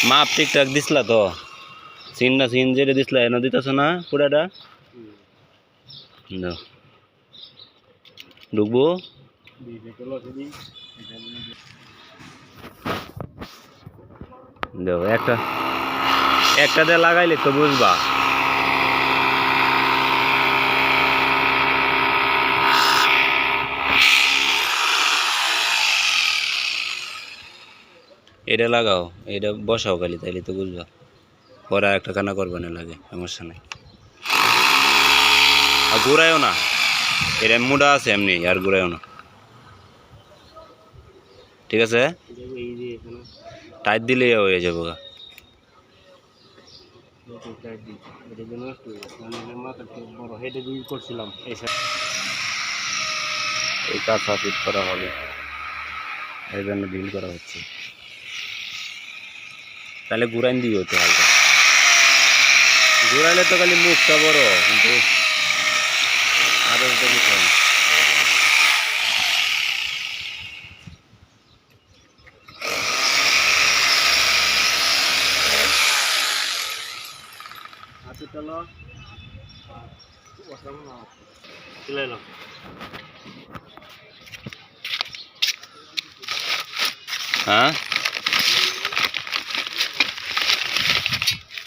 মাপ ঠিকঠাক দিসলা তো সিন না সিন যেটা দিসলা এনে দিতেছ না পুরাটা ঢুকবো দেখো একটা দিয়ে লাগাইলে তো বুঝবা এটা লাগাও এটা বসাও খালি তাইলে তো বুঝবা পরে একটা কানা করবে না লাগে সমস্যা নাই আর ঘুরাইও না এটা মুডা আছে এমনি আর ঘুরাইও না ঠিক আছে টাইট দিলে হয়ে যাবো এই কাঁচা ফিট করা হবে এই জন্য ডিল করা হচ্ছে তাহলে ঘুরাইন দিও তো হালকা ঘুরাইলে তো খালি মুখটা বড় কিন্তু আদার্সটা কিছু হয় না হ্যাঁ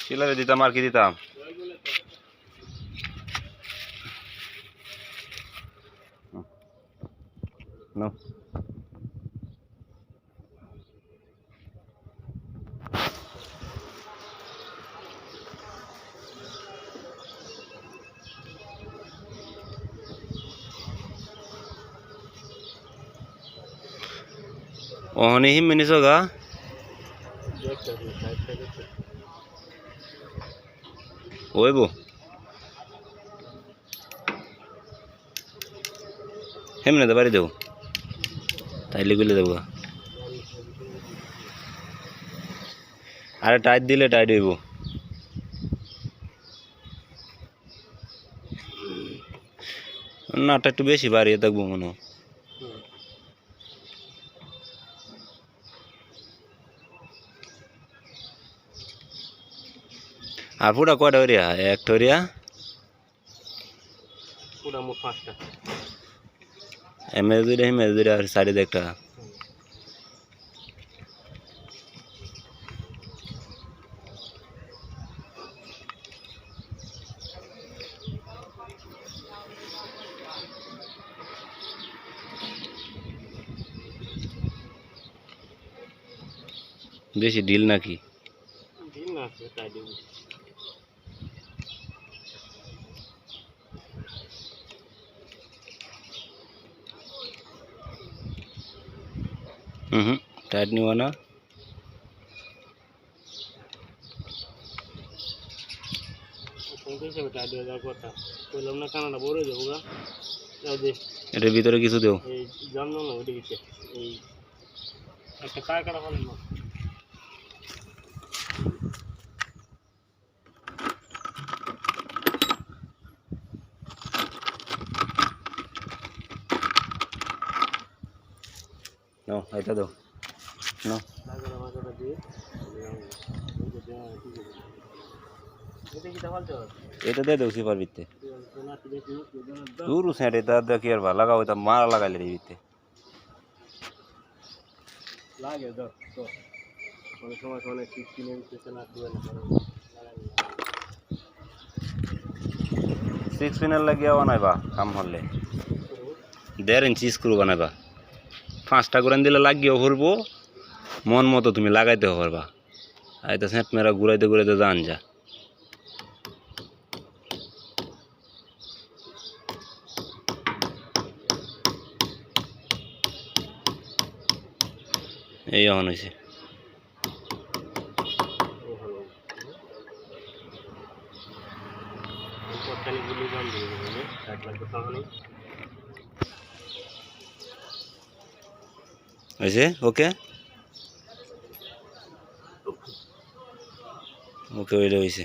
চিলারে দিতাম আর কি দিতাম নো ओहने ही मिनिस होगा ओए वो हेमने दबारी देव ताइले गुले देव अरे टाइट दिले टाइट हो नाटा एकटू बेशी बाड़िए थाकबो मने হয় আর পুরা কয়টা ওরিয়া একটা ওরিয়া পুরা মোট 5টা এমএস দুইটা আর সাইডে একটা বেশি ডিল নাকি ডিল না আছে তাই দিব टाइट नहीं हुआ ना এটার ভিতরে কিছু দেও নো এটা দাও নো এটা দিয়ে দেও সিপার ভিতরে দূর সেট এটা দেখি আর ভালো লাগাও এটা মারা লাগাইলে এই ভিতরে লাগে দাও তো কোন সময় অনেক 16 এর ভিতরে না দিও না 6 পিনের লাগিয়া বানাইবা কাম হলে 1.5 ইঞ্চি স্ক্রু বানাইবা 5টা করে দিলে লাগিও ভরবো মন মতো তুমি লাগাইতে পারবা আইতা সেট মেরা ঘুরাইতে ঘুরাইতে জান যা এই অন হইছে হয়েছে ওকে ওকে ওইটা হয়েছে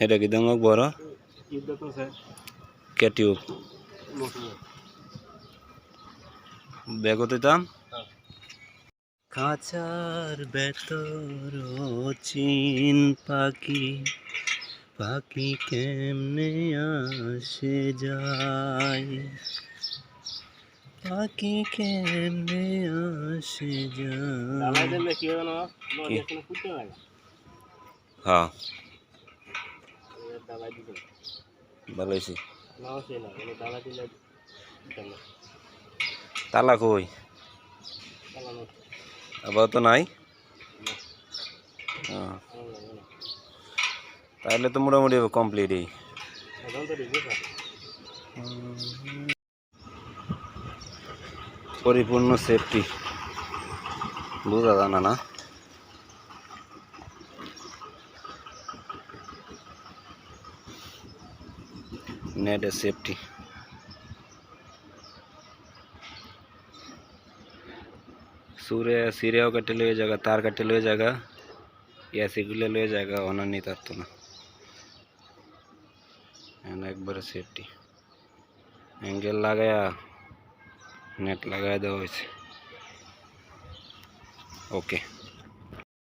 এটা কি দাম বড় কে টিউব ব্যাগও দিতাম খাঁচার ভেতর চিন পাখি, পাখি কেমনে আসে যায়, পাখি কেমনে আসে যায়। হ্যাঁ ভালো হয়েছে। তালা কই আবার তো নাই। তাহলে তো মোটামুটি কমপ্লিটই। পরিপূর্ণ সেফটি বোঝা জানা না। নেটের সেফটি সিরেও কাটে লয়ে জায়গা, তার কাটে লয়ে জায়গা, ইয়াসিগুলো লয়ে জায়গা অনানি তার তো না, একবারে সেফটি। অ্যাঙ্গেল লাগায়া নেট লাগাই দেওয়া হয়েছে। ওকে।